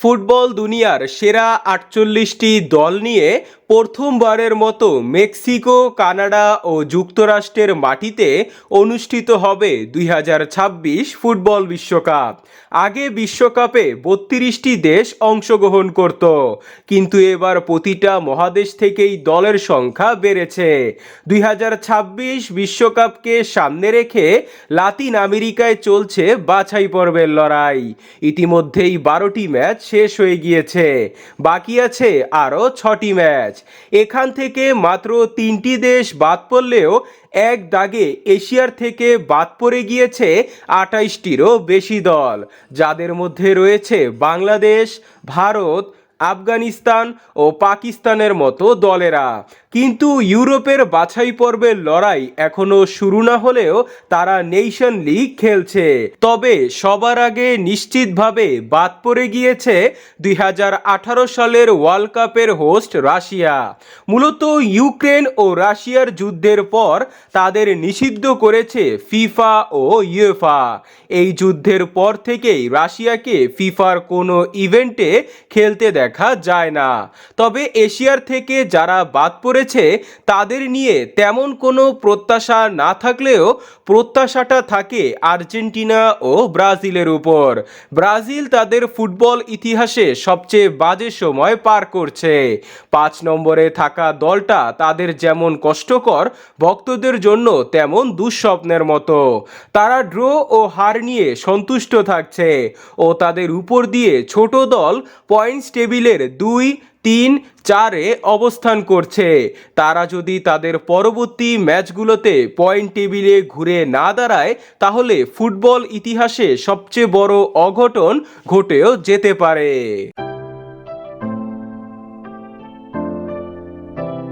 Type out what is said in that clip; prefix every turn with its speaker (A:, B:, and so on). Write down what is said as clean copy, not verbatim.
A: Football দুনিয়ার সেরা ৪৮টি দল নিয়ে প্রথমবারের মতো মেক্সিকো, কানাডা ও যুক্তরাষ্ট্রের মাটিতে অনুষ্ঠিত হবে ২০২৬ ফুটবল বিশ্বকাপ। আগে বিশ্বকাপে ৩২টি দেশ অংশগ্রহণ করত, কিন্তু এবার প্রতিটা মহাদেশ থেকেই দলের সংখ্যা বেড়েছে। ২০২৬ বিশ্বকাপকে সামনে রেখে লাতিন আমেরিকায় চলছে বাছাই পর্বের লড়াই। ইতিমধ্যেই ১২টি ম্যাচ শেষ হয়ে গিয়েছে, বাকি আছে আরও ৬টি ম্যাচ। এখান থেকে মাত্র ৩টি দেশ বাদ পড়লেও এক দাগে এশিয়ার থেকে বাদ পড়ে গিয়েছে ২৮টিরও বেশি দল, যাদের মধ্যে রয়েছে বাংলাদেশ, ভারত, আফগানিস্তান ও পাকিস্তানের মতো দলেরা। কিন্তু ইউরোপের বাছাই পর্বের লড়াই এখনো শুরু না হলেও তারা নেশন লিগ খেলছে। তবে সবার আগে নিশ্চিতভাবে বাদ পড়ে গিয়েছে ২০১৮ সালের ওয়ার্ল্ড কাপের হোস্ট রাশিয়া। মূলত ইউক্রেন ও রাশিয়ার যুদ্ধের পর তাদের নিষিদ্ধ করেছে ফিফা ও ইউএফা। এই যুদ্ধের পর থেকেই রাশিয়াকে ফিফার কোনো ইভেন্টে খেলতে দেখা যায় না। তবে এশিয়ার থেকে যারা বাদ পড়েছে তাদের নিয়ে তেমন কোনো প্রত্যাশা না থাকলেও প্রত্যাশাটা থাকে আর্জেন্টিনা ও ব্রাজিলের উপর। ব্রাজিল তাদের ফুটবল ইতিহাসে সবচেয়ে বাজে সময় পার করছে। ৫ নম্বরে থাকা দলটা তাদের যেমন কষ্টকর, ভক্তদের জন্য তেমন দুঃস্বপ্নের মতো। তারা ড্র ও হার নিয়ে সন্তুষ্ট থাকছে ও তাদের উপর দিয়ে ছোট দল পয়েন্টস টেবিলের ২, ৩, ৪-এ অবস্থান করছে। তারা যদি তাদের পরবর্তী ম্যাচগুলোতে পয়েন্ট টেবিলে ঘুরে না দাঁড়ায়, তাহলে ফুটবল ইতিহাসে সবচেয়ে বড় অঘটন ঘটেও যেতে পারে।